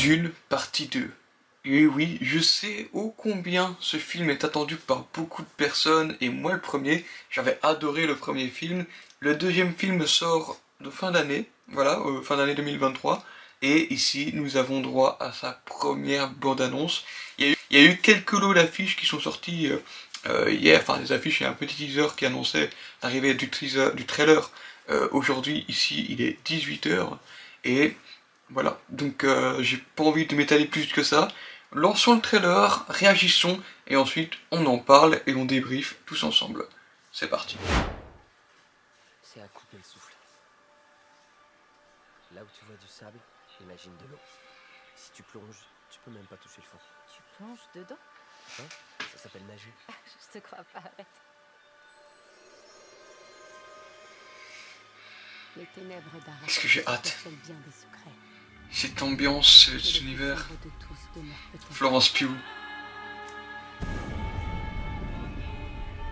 Dune, partie 2. Et oui, je sais ô combien ce film est attendu par beaucoup de personnes, et moi le premier, j'avais adoré le premier film. Le deuxième film sort de fin d'année, voilà, fin d'année 2023, et ici nous avons droit à sa première bande-annonce. Il y a eu quelques lots d'affiches qui sont sortis hier, enfin des affiches et un petit teaser qui annonçait l'arrivée du trailer. Aujourd'hui, ici, il est 18 h, et voilà, donc j'ai pas envie de m'étaler plus que ça. Lançons le trailer, réagissons, et ensuite on en parle et on débriefe tous ensemble. C'est parti. C'est à couper le souffle. Là où tu vois du sable, imagine de l'eau. Si tu plonges, tu peux même pas toucher le fond. Tu plonges dedans? Hein? Ça s'appelle nager. Je te crois pas, arrête. Les ténèbres d'Arrakis Qu'est-ce que j'ai hâte. possèdent bien des secrets. Cette ambiance, Et cet le univers. plus sombre de tous demeure peut-être Florence Pugh.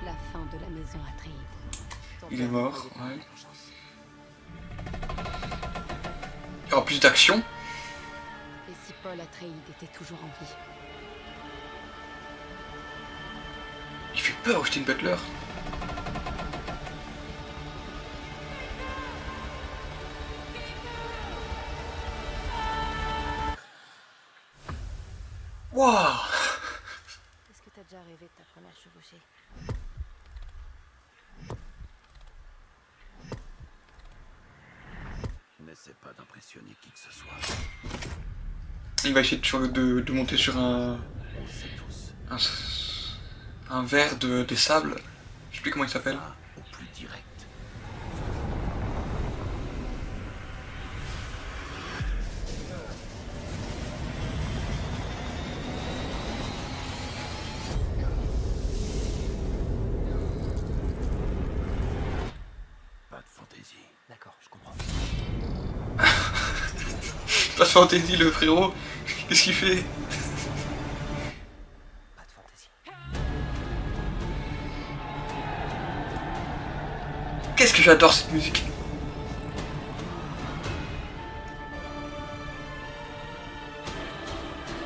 la fin de la maison Atreides. Il est mort, Ton père ouais. n'a pas de chance. Il y aura plus d'action. Et si Paul Atreides était toujours en vie? Il fait peur, Austin Butler. Waouh! Est-ce que t'as déjà rêvé de ta première chevauchée? N'essaie pas d'impressionner qui que ce soit. Il va essayer de monter sur On le sait tous. un verre des sables. Je sais plus comment il s'appelle. Va au plus direct. Pas de fantaisie. D'accord, je comprends. Pas de fantaisie, le frérot. Qu'est-ce qu'il fait? Pas de fantaisie. Qu'est-ce que j'adore cette musique.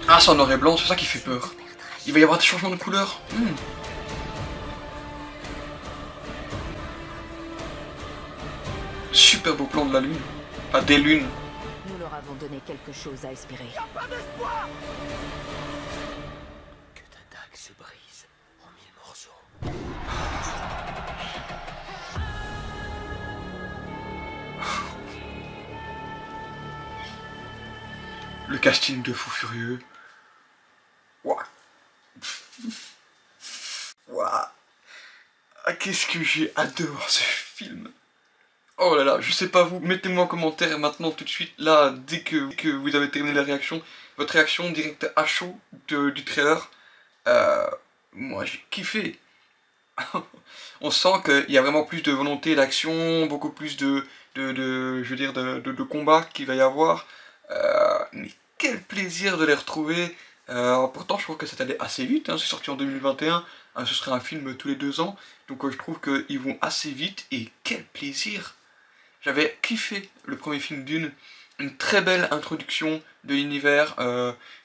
Ah, c'est en noir et blanc, c'est ça qui fait peur. Il va y avoir des changements de couleur. Super beau plan de la lune. Enfin, des lunes. Nous leur avons donné quelque chose à espérer. Que ta dague se brise en 1000 morceaux. Le casting de Fou Furieux. Ouah. Ouah. Ah, qu'est-ce que j'ai hâte de voir ce film. Oh là là, je sais pas vous, mettez-moi en commentaire maintenant tout de suite, là, dès que vous avez terminé la réaction, votre réaction directe à chaud du trailer. Moi j'ai kiffé. On sent qu'il y a vraiment plus de volonté d'action, beaucoup plus je veux dire, de combat qu'il va y avoir. Mais quel plaisir de les retrouver. Pourtant je trouve que c'est allé assez vite, hein, c'est sorti en 2021, ce serait un film tous les 2 ans, donc je trouve qu'ils vont assez vite, et quel plaisir. J'avais kiffé le premier film Dune, une très belle introduction de l'univers,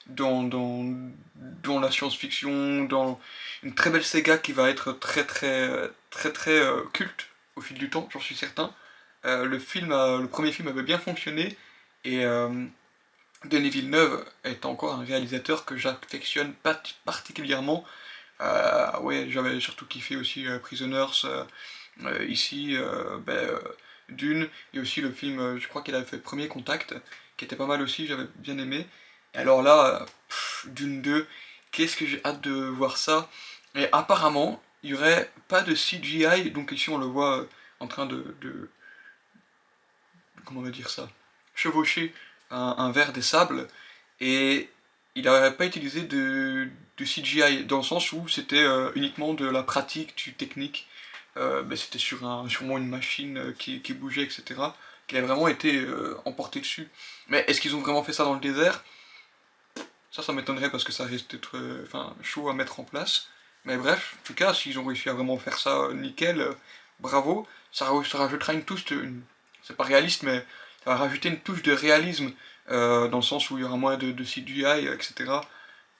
dans la science-fiction, dans une très belle saga qui va être très culte au fil du temps, j'en suis certain. Le premier film avait bien fonctionné, et Denis Villeneuve est encore un réalisateur que j'affectionne particulièrement. Ouais, j'avais surtout kiffé aussi Prisoners, ici, Dune, et aussi le film, je crois qu'il avait fait Premier Contact, qui était pas mal aussi, j'avais bien aimé. Et alors là, Dune 2, qu'est-ce que j'ai hâte de voir ça. Et apparemment, il n'y aurait pas de CGI, donc ici on le voit en train comment on va dire ça, chevaucher un verre des sables, et il n'aurait pas utilisé de CGI, dans le sens où c'était uniquement de la pratique, du technique. C'était sûrement une machine qui bougeait, etc. Qui a vraiment été emporté dessus. Mais est-ce qu'ils ont vraiment fait ça dans le désert? Ça m'étonnerait parce que ça risque d'être chaud à mettre en place. Mais bref, en tout cas, s'ils ont réussi à vraiment faire ça nickel, bravo. Ça rajoutera une touche c'est pas réaliste, mais ça va rajouter une touche de réalisme dans le sens où il y aura moins de CGI, etc.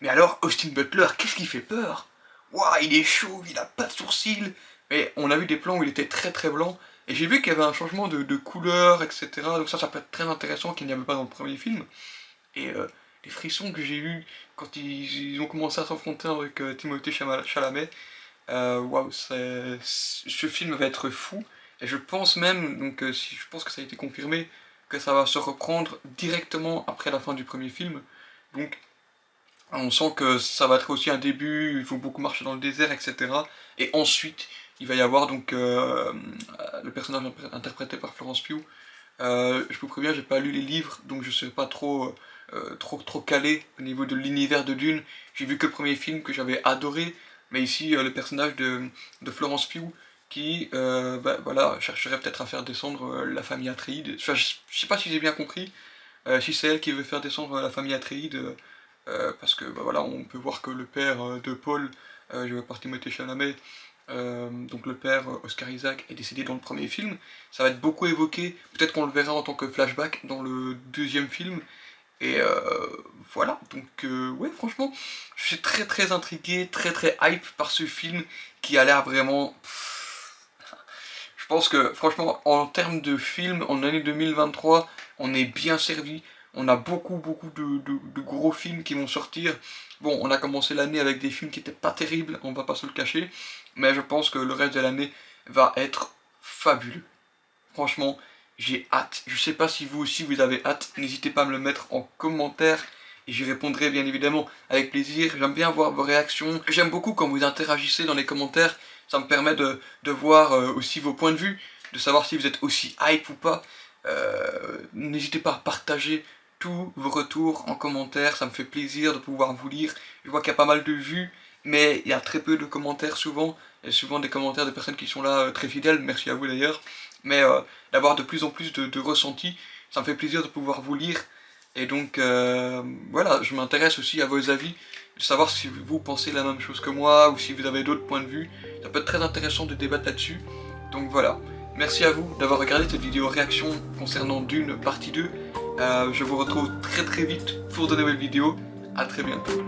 Mais alors, Austin Butler, qu'est-ce qui fait peur? Waouh, il est chauve, il a pas de sourcils. Mais on a vu des plans où il était très très blanc. Et j'ai vu qu'il y avait un changement de couleur, etc. Donc ça peut être très intéressant qu'il n'y avait pas dans le premier film. Et les frissons que j'ai eus quand ils ont commencé à s'affronter avec Timothée Chalamet, waouh, ce film va être fou. Et je pense même, donc je pense que ça a été confirmé, que ça va se reprendre directement après la fin du premier film. Donc on sent que ça va être aussi un début, il faut beaucoup marcher dans le désert, etc. Et ensuite, il va y avoir donc le personnage interprété par Florence Pugh. Je vous préviens, j'ai pas lu les livres, donc je ne sais pas trop calé au niveau de l'univers de Dune. J'ai vu que le premier film que j'avais adoré, mais ici le personnage de Florence Pugh qui voilà, chercherait peut-être à faire descendre la famille Atreides. Enfin, je sais pas si j'ai bien compris, si c'est elle qui veut faire descendre la famille Atreides. Parce que voilà, on peut voir que le père de Paul, joué par Timothée Chalamet, donc le père Oscar Isaac, est décédé dans le premier film. Ça va être beaucoup évoqué, peut-être qu'on le verra en tant que flashback dans le deuxième film. Et voilà, donc ouais, franchement, je suis très très intrigué, très très hype par ce film qui a l'air vraiment... Je pense que franchement, en termes de film, en année 2023, on est bien servi. On a beaucoup de gros films qui vont sortir. Bon, on a commencé l'année avec des films qui étaient pas terribles, on va pas se le cacher. Mais je pense que le reste de l'année va être fabuleux. Franchement, j'ai hâte. Je sais pas si vous aussi vous avez hâte. N'hésitez pas à me le mettre en commentaire. Et j'y répondrai bien évidemment avec plaisir. J'aime bien voir vos réactions. J'aime beaucoup quand vous interagissez dans les commentaires. Ça me permet de voir aussi vos points de vue. De savoir si vous êtes aussi hype ou pas. N'hésitez pas à partager tous vos retours en commentaire, ça me fait plaisir de pouvoir vous lire. Je vois qu'il y a pas mal de vues, mais il y a très peu de commentaires souvent. Il y a souvent des commentaires de personnes qui sont là très fidèles, merci à vous d'ailleurs. Mais d'avoir de plus en plus de ressentis, ça me fait plaisir de pouvoir vous lire. Et donc voilà, je m'intéresse aussi à vos avis, de savoir si vous pensez la même chose que moi, ou si vous avez d'autres points de vue. Ça peut être très intéressant de débattre là-dessus. Donc voilà. Merci à vous d'avoir regardé cette vidéo réaction concernant Dune partie 2. Je vous retrouve très vite pour de nouvelles vidéos. A très bientôt.